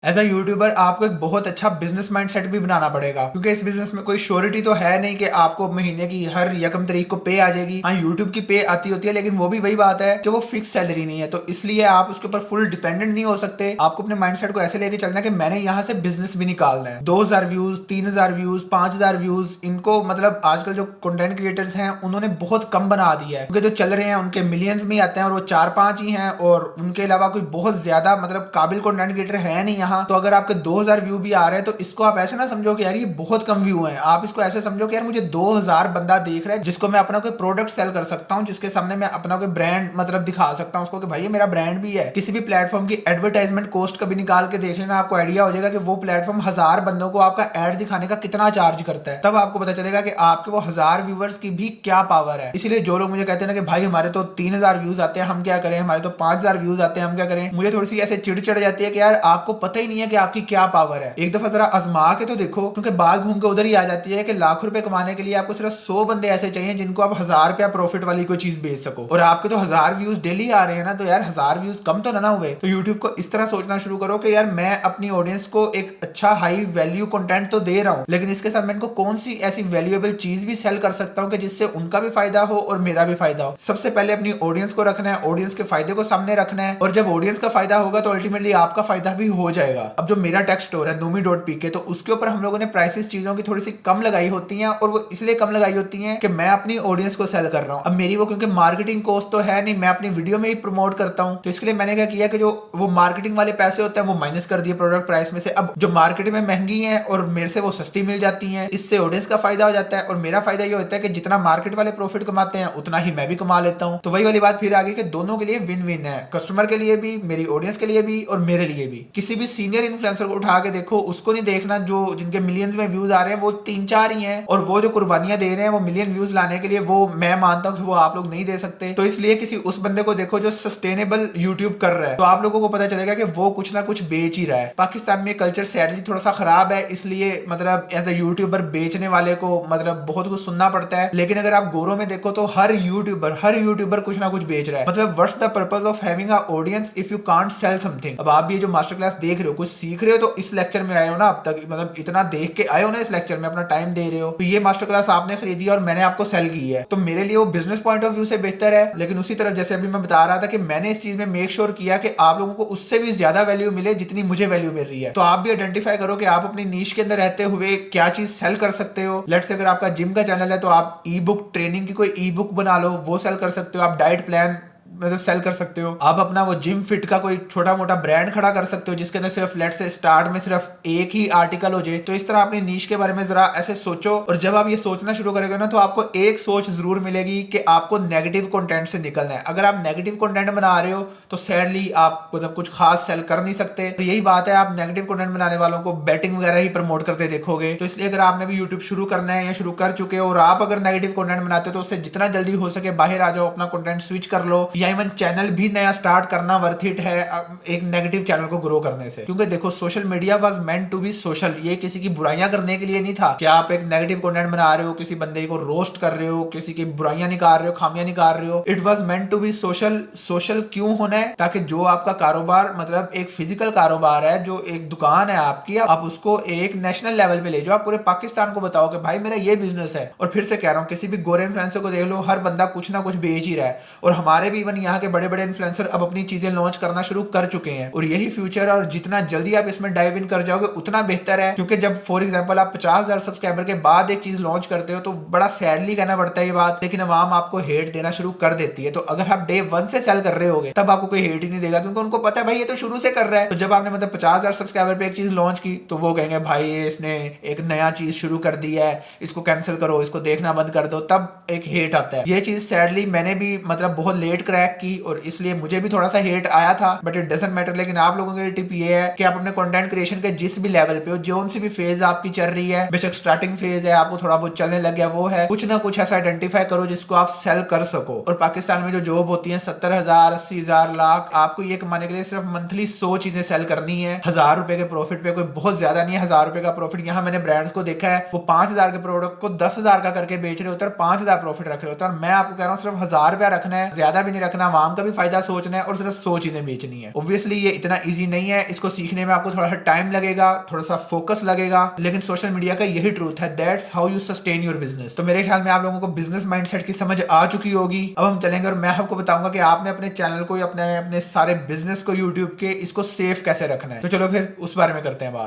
As a YouTuber आपको एक बहुत अच्छा बिजनेस माइंडसेट भी बनाना पड़ेगा, क्योंकि इस बिजनेस में कोई श्योरिटी तो है नहीं कि आपको महीने की हर यकम तारीख को पे आ जाएगी। हाँ, यूट्यूब की पे आती होती है, लेकिन वो भी वही बात है कि वो फिक्स सैलरी नहीं है, तो इसलिए आप उसके ऊपर फुल डिपेंडेंट नहीं हो सकते। आपको अपने माइंडसेट को ऐसे लेके चलना है कि मैंने यहाँ से बिजनेस भी निकालना है। 2000 व्यूज, 3000 व्यूज, 5000 व्यूज, इनको मतलब आजकल जो कंटेंट क्रिएटर्स हैं उन्होंने बहुत कम बना दिया है, क्योंकि जो चल रहे हैं उनके मिलियंस में आते हैं और वो 4-5 ही हैं, और उनके अलावा कोई बहुत ज्यादा मतलब काबिल कंटेंट क्रिएटर है नहीं यहाँ। तो अगर आपके 2000 व्यू भी आ रहे हैं तो इसको आप ऐसे ना समझो कि यार ये बहुत कम व्यू हैं। आप इसको ऐसे समझो कि यार मुझे 2000 बंदा देख रहा है जिसको मैं अपना कोई प्रोडक्ट सेल कर सकता हूँ, जिसके सामने मैं अपना कोई ब्रांड मतलब दिखा सकता हूँ उसको कि भाई ये मेरा ब्रांड भी है। किसी भी प्लेटफॉर्म की एडवर्टाइजमेंट कॉस्ट कभी निकाल के देख लेना, आपको आइडिया हो जाएगा कि वो प्लेटफॉर्म 1000 बंदों को आपका एड दिखाने का कितना चार्ज करता है। तब आपको पता चलेगा कि आपके वो 1000 व्यूवर्स की भी क्या पावर है। इसलिए जो लोग मुझे कहते हैं ना कि भाई हमारे तो 3000 व्यूज आते हैं, हम क्या करें, हमारे तो 5000 व्यूज आते हैं, हम क्या करें, मुझे थोड़ी सी ऐसे चिड़ चढ़ जाती है कि यार आपको पता ही नहीं है कि आपकी क्या पावर है। एक दफा जरा आजमा के तो देखो, क्योंकि बात घूम के उधर ही आ जाती है कि लाख रुपए कमाने के लिए आपको सिर्फ 100 बंदे ऐसे चाहिए जिनको आप 1000 रुपया प्रॉफिट वाली कोई चीज बेच सको, और आपके तो 1000 व्यूज डेली आ रहे हैं ना, तो यार 1000 व्यूज कम तो ना हुए। तो यूट्यूब को इस तरह सोचना शुरू करो कि यार मैं अपनी ऑडियंस को एक अच्छा हाई वैल्यू कंटेंट तो दे रहा हूं, लेकिन इसके साथ मैं इनको कौन सी ऐसी वैल्यूएबल चीज भी सेल कर सकता हूं कि जिससे उनका भी फायदा हो और मेरा भी फायदा हो। सबसे पहले अपनी ऑडियंस को रखना है, ऑडियंस के फायदे को सामने रखना है, और जब ऑडियंस का फायदा होगा तो अल्टीमेटली आपका फायदा भी हो जाएगा। अब जो मेरा टेक्स्ट स्टोर है Numi.pk, तो उसके ऊपर हम लोगों ने प्राइसेस चीजों की थोड़ी सी कम लगाई होती हैं, और वो इसलिए कम लगाई होती हैं कि मैं अपनी ऑडियंस को सेल कर रहा हूं। अब मेरी वो क्योंकि मार्केटिंग कॉस्ट तो है नहीं, मैं अपनी वीडियो में ही प्रमोट करता हूं, तो इसके लिए मैंने क्या किया कि जो वो मार्केटिंग वाले पैसे होते हैं वो माइनस कर दिए प्रोडक्ट प्राइस में से। अब जो मार्केट में महंगी है और मेरे से वो सस्ती मिल जाती है, इससे ऑडियंस का फायदा हो जाता है, और मेरा फायदा ये होता है कि जितना मार्केट वाले प्रॉफिट कमाते हैं उतना ही मैं भी कमा लेता हूं। तो वही वाली बात फिर आ गई कि दोनों के लिए विन विन है, कस्टमर के लिए भी, मेरी ऑडियंस के लिए भी, और मेरे लिए भी। किसी भी सीनियर इन्फ्लुएंसर को उठा के देखो, उसको नहीं देखना जो जिनके मिलियंस में व्यूज आ रहे हैं, वो 3-4 ही हैं, और वो जो कुर्बानियां दे रहे हैं वो मिलियन व्यूज लाने के लिए, वो मैं मानता हूं कि वो आप लोग नहीं दे सकते। तो इसलिए किसी उस बंदे को देखो जो सस्टेनेबल यूट्यूब कर रहा है, तो आप लोगों को पता चलेगा कि वो कुछ ना कुछ बेच ही रहा है। पाकिस्तान में कल्चर सैडली थोड़ा सा खराब है, इसलिए मतलब एज ए यूट्यूबर बेचने वाले को मतलब बहुत कुछ सुनना पड़ता है। लेकिन अगर आप गोरों में देखो तो हर यूट्यूबर कुछ ना कुछ बेच रहा है। मतलब what's the purpose of having a audience if you can't sell something. अब आप भी ये जो मास्टर क्लास देख रहे हो, कुछ सीख रहे हो तो इस लेक्चर में आए हो ना, अब तक मतलब इतना देख के आए हो ना, इस लेक्चर में अपना टाइम दे रहे हो, तो ये मास्टर क्लास आपने खरीदी और मैंने आपको सेल की है, तो मेरे लिए वो बिजनेस पॉइंट ऑफ व्यू से बेहतर है। लेकिन उसी तरफ जैसे अभी मैं बता रहा था कि मैंने इस चीज में मेक श्योर किया कि आप लोगों को उससे भी ज्यादा वैल्यू मिले जितनी मुझे वैल्यू मिल रही है। तो आप भी आइडेंटिफाई करो कि आप अपनी नीश के अंदर रहते हुए क्या चीज सेल कर सकते हो। लेट्स से अगर आपका जिम का चैनल है तो आप ई बुक ट्रेनिंग की कोई ई बुक बना लो, वो सेल कर सकते हो। आप डाइट प्लान मतलब सेल कर सकते हो। आप अपना वो जिम फिट का कोई छोटा मोटा ब्रांड खड़ा कर सकते हो जिसके अंदर सिर्फ लेट से स्टार्ट में सिर्फ एक ही आर्टिकल हो जाए। तो इस तरह अपनी नीश के बारे में जरा ऐसे सोचो, और जब आप ये सोचना शुरू करोगे ना तो आपको एक सोच जरूर मिलेगी कि आपको नेगेटिव कंटेंट से निकलना है। अगर आप नेगेटिव कंटेंट बना रहे हो तो सैडली आप मतलब कुछ खास सेल कर नहीं सकते। तो यही बात है, आप नेगेटिव कंटेंट बनाने वालों को बैटिंग वगैरह ही प्रमोट करते देखोगे। तो इसलिए अगर आपने भी यूट्यूब शुरू करना है या शुरू कर चुके हो और आप अगर नेगेटिव कंटेंट बनाते हो तो उससे जितना जल्दी हो सके बाहर आ जाओ, अपना कंटेंट स्विच कर लो, या इवन चैनल भी नया स्टार्ट करना वर्थ इट है एक नेगेटिव चैनल को ग्रो करने से। क्योंकि देखो social media was meant to be social, ये किसी की बुराइयां करने के लिए नहीं था कि आप एक नेगेटिव कंटेंट बना रहे हो, किसी बंदे को रोस्ट कर रहे हो, किसी की बुराइयां निकाल रहे हो, खामियां निकाल रहे हो। It was meant to be social. Social क्यों होना है? ताकि जो आपका कारोबार मतलब एक फिजिकल कारोबार है, जो एक दुकान है आपकी, आप उसको एक नेशनल लेवल पे ले जाओ, आप पूरे पाकिस्तान को बताओ कि भाई मेरा ये बिजनेस है। और फिर से कह रहा हूँ, किसी भी गोरे इन्फ्लुएंसर को देख लो, हर बंदा कुछ ना कुछ बेच ही रहा है, और हमारे भी इवन यहाँ के बड़े बड़े इन्फ्लुएंसर अब अपनी चीजें लॉन्च करना शुरू कर चुके हैं, और यही फ्यूचर है। और जितना जल्दी आप इसमें डाइव इन कर जाओगे उतना बेहतर है, क्योंकि जब फॉर एग्जांपल आप 50,000 सब्सक्राइबर के बाद एक चीज लॉन्च करते हो तो बड़ा सैडली कहना पड़ता है ये बात, लेकिन अवाम आपको हेट देना शुरू कर देती है। तो अगर आप डे 1 से सेल कर रहे होगे तब आपको कोई हेट ही नहीं देगा, क्योंकि उनको पता है भाई ये तो शुरू से कर रहा है। तो जब आपने मतलब 50,000 सब्सक्राइबर पे एक चीज लॉन्च की तो वो कहेंगे भाई ये इसने एक नया चीज शुरू कर दी है, इसको कैंसिल करो, इसको देखना बंद कर दो, तब एक हेट आता है। ये चीज सैडली मैंने भी मतलब बहुत लेट क्रैक की, और इसलिए मुझे भी थोड़ा सा हेट आया था, बट इट डजंट मैटर। लेकिन आप लोगों के लिए टिप ये है कि आप अपने कंटेंट क्रिएशन के जिस भी लेवल पे हो, जो सी भी फेज आपकी चल रही है, बेशक स्टार्टिंग फेज है, आपको थोड़ा बहुत चलने लग गया, वो है, कुछ ना कुछ ऐसा आइडेंटिफाई करो जिसको आप सेल कर सको। और पाकिस्तान में जो जॉब होती है 70,000, 80,000, लाख, आपको ये कमाने के लिए सिर्फ मंथली 100 चीजें सेल करनी है 1000 रुपए के प्रॉफिट पे। कोई बहुत ज्यादा नहीं है 1000 रुपए का प्रॉफिट। यहाँ मैंने ब्रांड्स को देखा है, वो 5000 के प्रोडक्ट को 10,000 का करके बेच रहे होते हैं और 5000 प्रॉफिट रख रहे होते हैं, और मैं आपको कह रहा हूँ सिर्फ 1000 रुपया रखना है, ज्यादा भी नहीं रखना, आवाम का भी फायदा सोचना है और सिर्फ 100 चीजें बेचनी है। ऑब्वियसली ये इतना ईजी नहीं है, इसको सीखने में आपको थोड़ा सा टाइम लगेगा, थोड़ा सा फोकस लगेगा, लेकिन सोशल मीडिया का यही ट्रूथ है, that's how you sustain your business. तो मेरे ख्याल में आप लोगों को बिजनेस माइंडसेट की समझ आ चुकी होगी। अब हम चलेंगे और मैं आपको बताऊंगा कि आपने अपने चैनल को या अपने सारे बिजनेस को यूट्यूब के इसको सेफ कैसे रखना है। तो चलो फिर उस बारे में करते हैं बात।